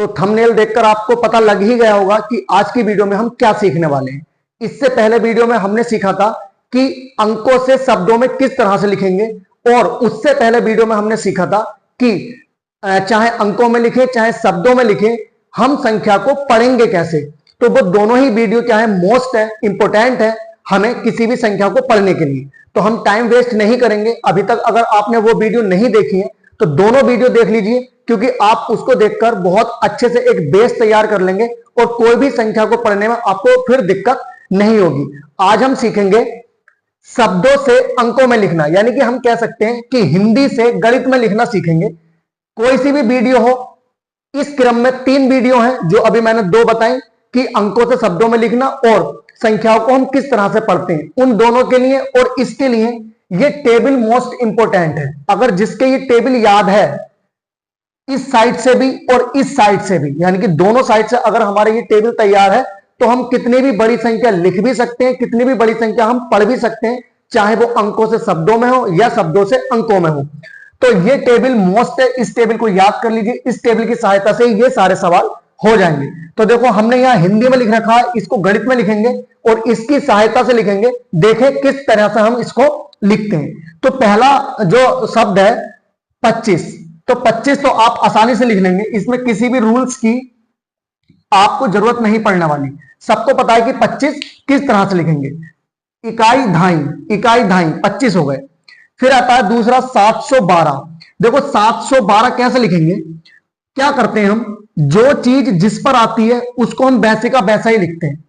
तो थंबनेल देखकर आपको पता लग ही गया होगा कि आज की वीडियो में हम क्या सीखने वाले हैं। इससे पहले वीडियो में हमने सीखा था कि अंकों से शब्दों में किस तरह से लिखेंगे, और उससे पहले वीडियो में हमने सीखा था कि चाहे अंकों में लिखे चाहे शब्दों में लिखे, हम संख्या को पढ़ेंगे कैसे। तो वो दोनों ही वीडियो क्या है, मोस्ट है, इंपोर्टेंट है हमें किसी भी संख्या को पढ़ने के लिए। तो हम टाइम वेस्ट नहीं करेंगे। अभी तक अगर आपने वो वीडियो नहीं देखी है तो दोनों वीडियो देख लीजिए, क्योंकि आप उसको देखकर बहुत अच्छे से एक बेस तैयार कर लेंगे और कोई भी संख्या को पढ़ने में आपको फिर दिक्कत नहीं होगी। आज हम सीखेंगे शब्दों से अंकों में लिखना, यानी कि हम कह सकते हैं कि हिंदी से गणित में लिखना सीखेंगे। कोई सी भी वीडियो हो, इस क्रम में 3 वीडियो हैं जो अभी मैंने 2 बताई कि अंकों से शब्दों में लिखना और संख्याओं को हम किस तरह से पढ़ते हैं। उन दोनों के लिए और इसके लिए ये टेबल मोस्ट इंपोर्टेंट है। अगर जिसके ये टेबल याद है इस साइड से भी और इस साइड से भी, यानी कि दोनों साइड से अगर हमारे ये टेबल तैयार है तो हम कितनी भी बड़ी संख्या लिख भी सकते हैं, कितनी भी बड़ी संख्या हम पढ़ भी सकते हैं, चाहे वो अंकों से शब्दों में हो या शब्दों से अंकों में हो। तो ये टेबल मोस्ट है, इस टेबल को याद कर लीजिए। इस टेबल की सहायता से ये सारे सवाल हो जाएंगे। तो देखो हमने यहां हिंदी में लिख रखा है, इसको गणित में लिखेंगे और इसकी सहायता से लिखेंगे। देखें किस तरह से हम इसको लिखते हैं। तो पहला जो शब्द है 25, तो 25 तो आप आसानी से लिख लेंगे, इसमें किसी भी रूल्स की आपको जरूरत नहीं पड़ने वाली। सबको पता है कि 25 किस तरह से लिखेंगे। इकाई धाई, इकाई धाई 25 हो गए। फिर आता है दूसरा 712। देखो 712 कैसे लिखेंगे, क्या करते हैं हम, जो चीज जिस पर आती है उसको हम वैसे का वैसा ही लिखते हैं।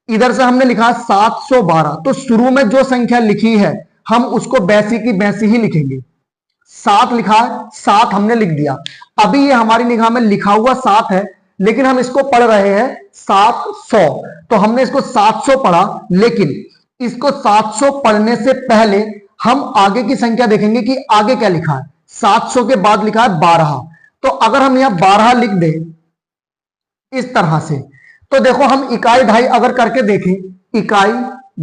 इधर से हमने लिखा 712, तो शुरू में जो संख्या लिखी है हम उसको वैसी की वैसी ही लिखेंगे। 7 लिखा है, 7 हमने लिख दिया। अभी ये हमारी निगाह में लिखा हुआ 7 है, लेकिन हम इसको पढ़ रहे हैं 700, तो हमने इसको 700 पढ़ा। लेकिन इसको 700 पढ़ने से पहले हम आगे की संख्या देखेंगे कि आगे क्या लिखा है। 700 के बाद लिखा है 12, तो अगर हम यहां 12 लिख दें इस तरह से, तो देखो हम इकाई ढाई अगर करके देखें, इकाई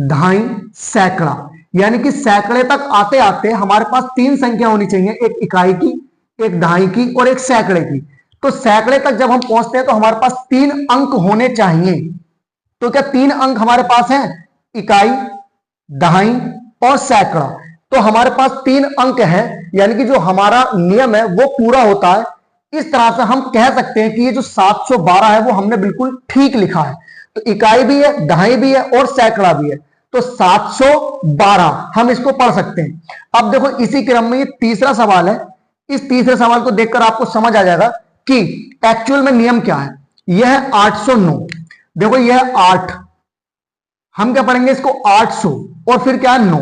ढाई सैकड़ा, यानी कि सैकड़े तक आते आते हमारे पास 3 संख्या होनी चाहिए, एक इकाई की, एक ढाई की और एक सैकड़े की। तो सैकड़े तक जब हम पहुंचते हैं तो हमारे पास 3 अंक होने चाहिए। तो क्या 3 अंक हमारे पास हैं, इकाई, दहाई और सैकड़ा। तो हमारे पास 3 अंक है, यानी कि जो हमारा नियम है वो पूरा होता है। इस तरह से हम कह सकते हैं कि ये जो 712 है वो हमने बिल्कुल ठीक लिखा है। तो इकाई भी है, दहाई भी है और सैकड़ा भी है, तो 712 हम इसको पढ़ सकते हैं। अब देखो इसी क्रम में ये तीसरा सवाल है। इस तीसरे सवाल को देखकर आपको समझ आ जाएगा कि एक्चुअल में नियम क्या है। यह है 809। देखो यह है 8, हम क्या पढ़ेंगे इसको 800 और फिर क्या है 9,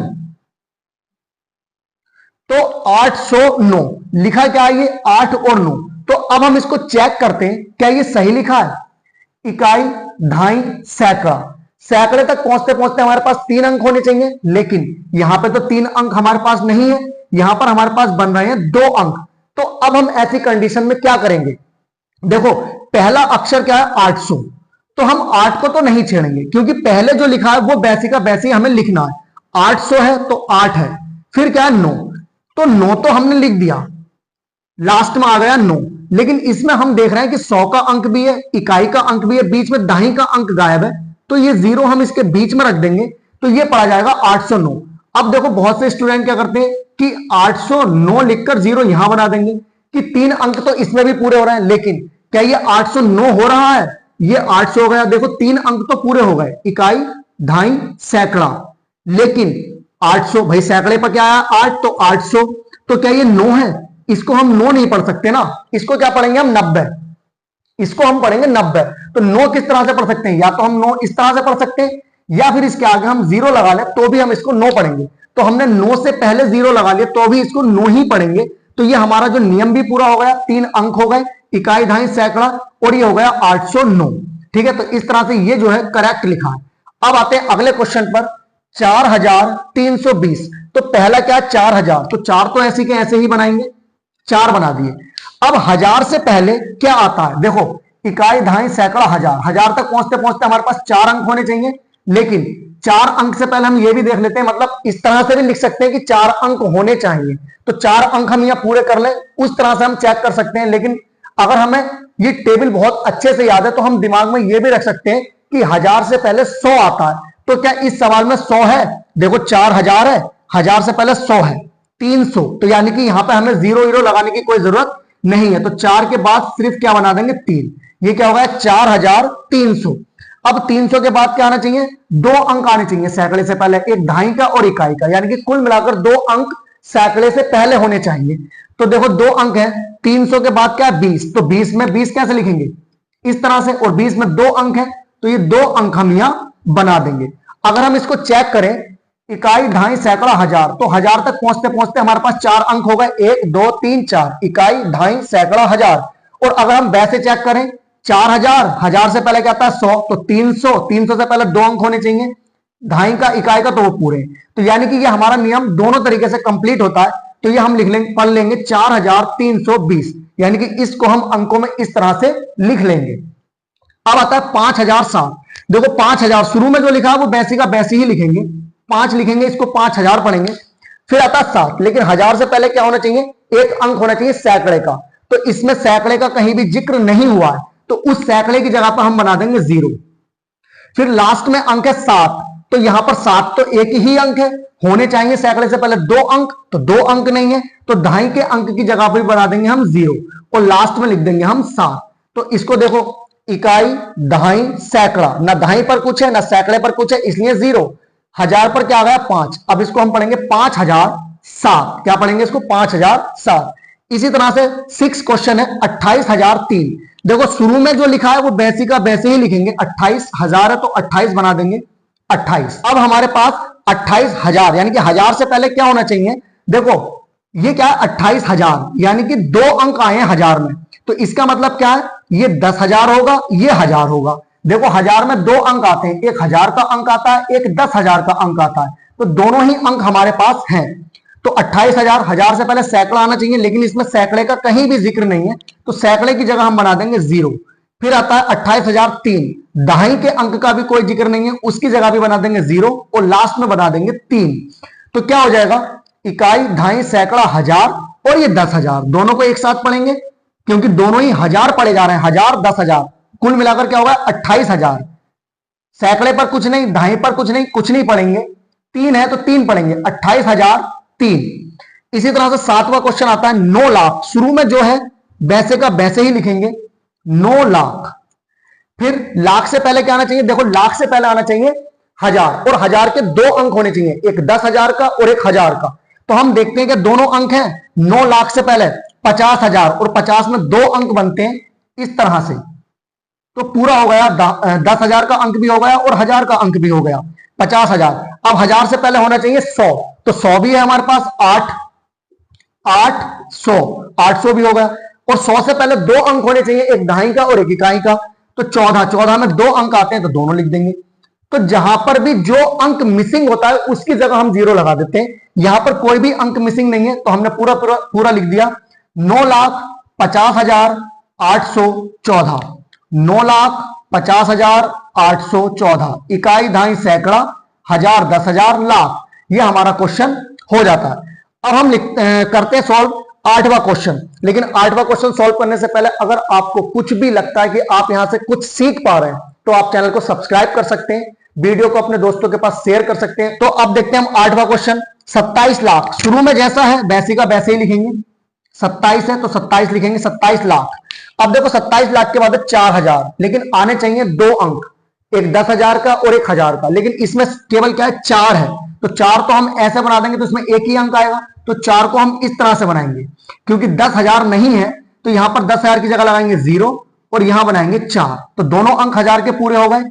तो 809 लिखा क्या है ये 8 और 9। तो अब हम इसको चेक करते हैं क्या ये सही लिखा है। इकाई, ढाई, सैकड़ा, सैकड़े तक पहुंचते पहुंचते हमारे पास 3 अंक होने चाहिए, लेकिन यहां पे तो 3 अंक हमारे पास नहीं है, यहां पर हमारे पास बन रहे हैं 2 अंक। तो अब हम ऐसी कंडीशन में क्या करेंगे, देखो पहला अक्षर क्या है 800, तो हम 8 को तो नहीं छेड़ेंगे क्योंकि पहले जो लिखा है वो वैसी का वैसे ही हमें लिखना है। 800 है तो 8 है, फिर क्या है 9, तो 9 तो हमने लिख दिया, लास्ट में आ गया 9। लेकिन इसमें हम देख रहे हैं कि 100 का अंक भी है, इकाई का अंक भी है, बीच में दहाई का अंक गायब है, तो ये 0 हम इसके बीच में रख देंगे, तो ये पड़ा जाएगा 809। अब देखो बहुत से स्टूडेंट क्या करते हैं कि 809 लिखकर 0 यहां बना देंगे कि 3 अंक तो इसमें भी पूरे हो रहे हैं। लेकिन क्या ये 809 हो रहा है, ये 800 हो गया। देखो 3 अंक तो पूरे हो गए, इकाई, ढाई, सैकड़ा, लेकिन 800 भाई सैकड़े पर क्या आया 8, तो 800, तो क्या ये 9 है, इसको हम 9 नहीं पढ़ सकते ना, इसको क्या पढ़ेंगे हम 90, इसको हम पढ़ेंगे 90। तो 9 किस तरह से पढ़ सकते हैं, या तो हम 9 इस तरह से पढ़ सकते हैं, या फिर इसके आगे हम 0 लगा ले तो भी हम इसको 9 पढ़ेंगे। तो हमने 9 से पहले 0 लगा लिया तो भी इसको 9 ही पढ़ेंगे। तो ये हमारा जो नियम भी पूरा हो गया, 3 अंक हो गए, इकाई, ढाई, सैकड़ा, और ये हो गया 809। ठीक है, तो इस तरह से ये जो है करेक्ट लिखा है। अब आते हैं अगले क्वेश्चन पर, 4320। तो पहला क्या है 4000, तो 4 तो ऐसे के ऐसे ही बनाएंगे, 4 बना दिए। अब 1000 से पहले क्या आता है, देखो इकाई, ढाई, सैकड़ा, 1000, 1000 तक पहुंचते पहुंचते हमारे पास 4 अंक होने चाहिए। लेकिन 4 अंक से पहले हम ये भी देख लेते हैं, मतलब इस तरह से भी लिख सकते हैं कि 4 अंक होने चाहिए, तो 4 अंक हम यहां पूरे कर ले, उस तरह से हम चेक कर सकते हैं। लेकिन अगर हमें ये टेबल बहुत अच्छे से याद है तो हम दिमाग में ये भी रख सकते हैं कि 1000 से पहले 100 आता है। तो क्या इस सवाल में 100 है? देखो 4000 है, 1000 से पहले 100 है, 300। तो यानी कि यहां पे हमें 0 लगाने की कोई जरूरत नहीं है। तो 4 के बाद सिर्फ क्या बना देंगे? 3। ये क्या होगा? 4300। अब 300 के बाद क्या आना चाहिए? 2 अंक आने चाहिए सैकड़े से पहले, एक ढाई का और इकाई का, यानी कि कुल मिलाकर 2 अंक सैकड़े से पहले होने चाहिए। तो देखो 2 अंक है, 300 के बाद क्या है? 20। तो 20 में 20 कैसे लिखेंगे? इस तरह से, और 20 में 2 अंक है तो ये 2 अंक हम यहां बना देंगे। अगर हम इसको चेक करें, इकाई ढाई सैकड़ा हजार, तो 1000 तक पहुंचते पहुंचते हमारे पास 4 अंक हो गए, 1 2 3 4, इकाई ढाई सैकड़ा हजार। और अगर हम वैसे चेक करें, 4000, 1000 से पहले क्या आता है? 100, तो 300, 300 से पहले 2 अंक होने चाहिए, ढाई का इकाई का तो वो पूरे। तो यानी कि ये हमारा नियम दोनों तरीके से कंप्लीट होता है। तो ये हम लिख लेंगे, पढ़ लेंगे 4320, यानी कि इसको हम अंकों में इस तरह से लिख लेंगे। अब आता है 5007। देखो 5000 शुरू में जो लिखा है वो वैसी का वैसी ही लिखेंगे, 5 लिखेंगे, इसको 5000 पढ़ेंगे। फिर आता है 7, लेकिन 1000 से पहले क्या होना चाहिए? 1 अंक होना चाहिए सैकड़े का। तो इसमें सैकड़े का कहीं भी जिक्र नहीं हुआ है, तो उस सैकड़े की जगह पर हम बना देंगे 0। फिर लास्ट में अंक है 7, तो यहां पर 7 तो एक ही अंक है, होने चाहिए सैकड़े से पहले 2 अंक, तो 2 अंक नहीं है, तो ढाई के अंक की जगह पर बना देंगे हम 0 और लास्ट में लिख देंगे हम 7। तो इसको देखो, इकाई ढाई सैकड़ा, ना ढाई पर कुछ है ना सैकड़े पर कुछ है, इसलिए 0। 1000 पर क्या आ गया? 5। अब इसको हम पढ़ेंगे 5007। क्या पढ़ेंगे इसको? 5007। इसी तरह से 6 क्वेश्चन है 28003। देखो शुरू में जो लिखा है वो वैसी का वैसे ही लिखेंगे, 28000 है तो 28 बना देंगे, 28। अब हमारे पास 28000, यानी कि 1000 से पहले क्या होना चाहिए? देखो ये क्या है? 28000, यानी कि 2 अंक आए हैं 1000 में, तो इसका मतलब क्या है? ये 10,000 होगा, ये 1000 होगा। देखो 1000 में 2 अंक आते हैं, एक 1000 का अंक आता है, एक 10,000 का अंक आता है, तो दोनों ही अंक हमारे पास हैं। तो 28000, 1000 से पहले सैकड़ा आना चाहिए, लेकिन इसमें सैकड़े का कहीं भी जिक्र नहीं है, तो सैकड़े की जगह हम बना देंगे 0। फिर आता है 28003, ढाई के अंक का भी कोई जिक्र नहीं है, उसकी जगह भी बना देंगे 0 और लास्ट में बना देंगे 3। तो क्या हो जाएगा? इकाई ढाई सैकड़ा हजार और ये 10,000, दोनों को एक साथ पढ़ेंगे क्योंकि दोनों ही 1000 पढ़े जा रहे हैं, 1000 10,000, कुल मिलाकर क्या होगा? 28,000। सैकड़े पर कुछ नहीं, ढाई पर कुछ नहीं, कुछ नहीं पढ़ेंगे, 3 है तो 3 पढ़ेंगे, 28,003। इसी तरह से 7वां क्वेश्चन आता है 9 लाख। शुरू में जो है वैसे का वैसे ही लिखेंगे, 9 लाख। फिर लाख से पहले क्या आना चाहिए? देखो लाख से पहले आना चाहिए 1000, और 1000 के 2 अंक होने चाहिए, एक 10,000 का और एक 1000 का। तो हम देखते हैं कि दोनों अंक हैं, 9 लाख से पहले 50,000 और 50 में 2 अंक बनते हैं इस तरह से, तो पूरा हो गया, 10,000 का अंक भी हो गया और 1000 का अंक भी हो गया, 50,000। अब 1000 से पहले होना चाहिए 100, तो 100 भी है हमारे पास, 800 भी हो गया। और 100 से पहले 2 अंक होने चाहिए, एक ढाई का और एक इकाई का, तो 14 में 2 अंक आते हैं तो दोनों लिख देंगे। तो जहां पर भी जो अंक मिसिंग होता है उसकी जगह हम 0 लगा देते हैं। यहां पर कोई भी अंक मिसिंग नहीं है तो हमने पूरा लिख दिया, 9,50,814, 9,50,814, इकाई ढाई सैकड़ा, 1000 10,000 लाख। ये हमारा क्वेश्चन हो जाता है। अब हम करते हैं सॉल्व 8वां क्वेश्चन। लेकिन 8वां क्वेश्चन सॉल्व करने से पहले अगर आपको कुछ भी लगता है कि आप यहां से कुछ सीख पा रहे हैं तो आप चैनल को सब्सक्राइब कर सकते हैं, वीडियो को अपने दोस्तों के पास शेयर कर सकते हैं। तो अब देखते हैं हम 8वां क्वेश्चन। 27 लाख, शुरू में जैसा है वैसे का वैसे ही लिखेंगे, 27 है तो 27 लिखेंगे, 27 लाख। अब देखो 27 लाख के बाद 4000, लेकिन आने चाहिए 2 अंक, एक 10,000 का और एक 1000 का, लेकिन इसमें केवल क्या है? 4 है, तो 4 तो हम ऐसे बना देंगे तो इसमें एक ही अंक आएगा, तो 4 को हम इस तरह से बनाएंगे। क्योंकि 10,000 नहीं है तो यहां पर 10,000 की जगह लगाएंगे 0 और यहां बनाएंगे 4, तो दोनों अंक 1000 के पूरे हो गए,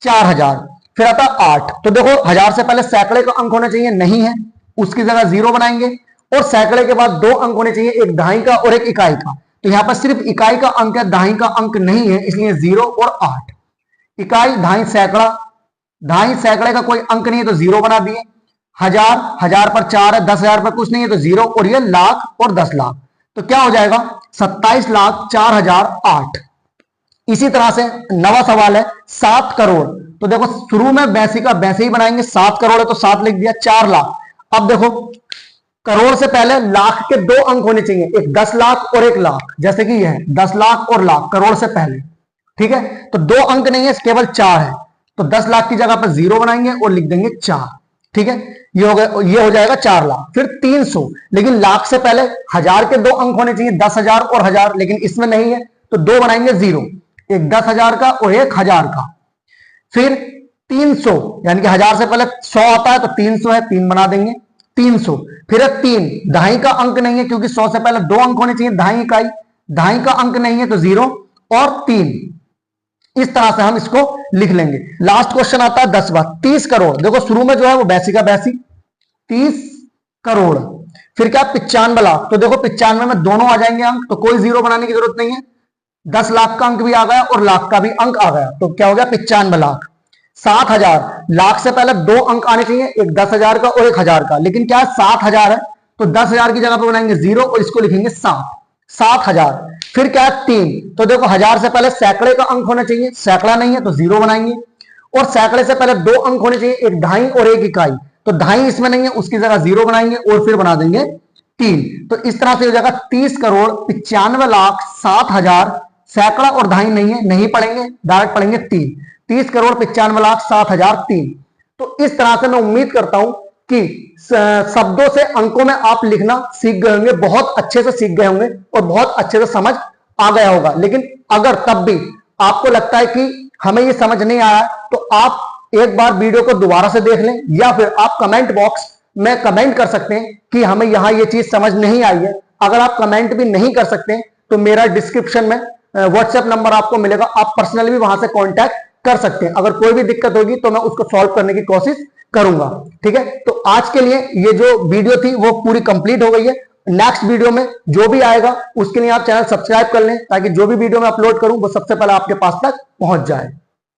4000। फिर आता 8, तो देखो 1000 से पहले सैकड़े का अंक होना चाहिए, नहीं है, उसकी जगह 0 बनाएंगे। और सैकड़े के बाद 2 अंक होने चाहिए, एक ढाई का और एक इकाई का, तो यहां पर सिर्फ इकाई का अंक है, ढाई का अंक नहीं है, इसलिए 0 और 8। इकाई ढाई सैकड़ा, ढाई सैकड़े का कोई अंक नहीं है तो 0 बना दिए। 1000 पर 4 है, 10,000 पर कुछ नहीं है तो 0, और ये लाख और 10 लाख, तो क्या हो जाएगा? 27,04,008। इसी तरह से 9वां सवाल है 7 करोड़। तो देखो शुरू में वैसे का वैसे ही बनाएंगे, 7 करोड़ है तो 7 लिख दिया, 4 लाख। अब देखो करोड़ से पहले लाख के 2 अंक होने चाहिए, एक 10 लाख और 1 लाख, जैसे कि यह है 10 लाख और लाख करोड़ से पहले। ठीक है, तो 2 अंक नहीं है, केवल 4 है, तो 10 लाख की जगह पर 0 बनाएंगे और लिख देंगे 4। ठीक है, ये हो जाएगा 4 लाख। फिर 300, लेकिन लाख से पहले 1000 के 2 अंक होने चाहिए, 10,000 और 1000, लेकिन इसमें नहीं है, तो 2 बनाएंगे 0, एक 10,000 का और एक 1000 का। फिर 300, यानी कि 1000 से पहले 100 आता है, तो 300 है, 3 बना देंगे 300। फिर 3, दहाई का अंक नहीं है, क्योंकि 100 से पहले 2 अंक होने चाहिए, दहाई इकाई, दहाई का अंक नहीं है, तो 0 और 3। इस तरह से हम इसको लिख लेंगे। लास्ट क्वेश्चन आता है 10वां, 30 करोड़। देखो शुरू में जो है वो बैसी का बैसी 30 करोड़, फिर क्या 95 लाख। तो देखो 95 में दोनों आ जाएंगे अंक, तो कोई 0 बनाने की जरूरत नहीं है, 10 लाख का अंक भी आ गया और लाख का भी अंक आ गया, तो क्या हो गया 95 लाख। 7,000, लाख से पहले 2 अंक आने चाहिए, एक 10,000 का और एक 1000 का, लेकिन क्या है 7,000 है, तो 10,000 की जगह पर बनाएंगे 0 और इसको लिखेंगे 7,000। फिर क्या है 3, तो देखो 1000 से पहले सैकड़े का अंक होना चाहिए, सैकड़ा नहीं है, तो 0 बनाएंगे, और सैकड़े से पहले 2 अंक होने चाहिए, एक दहाई और एक इकाई, तो दहाई इसमें नहीं है, उसकी जगह 0 बनाएंगे और फिर बना देंगे 3। तो इस तरह से हो जाएगा 30 करोड़ 95 लाख 7,000, सैकड़ा और दहाई नहीं है, नहीं पढ़ेंगे, डायरेक्ट पढ़ेंगे 3, 30 करोड़ 95 लाख 7,000 3। तो इस तरह से मैं उम्मीद करता हूं कि शब्दों से अंकों में आप लिखना सीख गए होंगे, बहुत अच्छे से सीख गए होंगे और बहुत अच्छे से समझ आ गया होगा। लेकिन अगर तब भी आपको लगता है कि हमें ये समझ नहीं आया, तो आप एक बार वीडियो को दोबारा से देख लें, या फिर आप कमेंट बॉक्स में कमेंट कर सकते हैं कि हमें यहां ये चीज समझ नहीं आई है। अगर आप कमेंट भी नहीं कर सकते तो मेरा डिस्क्रिप्शन में व्हाट्सएप नंबर आपको मिलेगा, आप पर्सनली भी वहां से कांटेक्ट कर सकते हैं। अगर कोई भी दिक्कत होगी तो मैं उसको सॉल्व करने की कोशिश करूंगा। ठीक है, तो आज के लिए ये जो वीडियो थी वो पूरी कंप्लीट हो गई है। नेक्स्ट वीडियो में जो भी आएगा उसके लिए आप चैनल सब्सक्राइब कर लें, ताकि जो भी वीडियो मैं अपलोड करूं वो सबसे पहले आपके पास तक पहुंच जाए।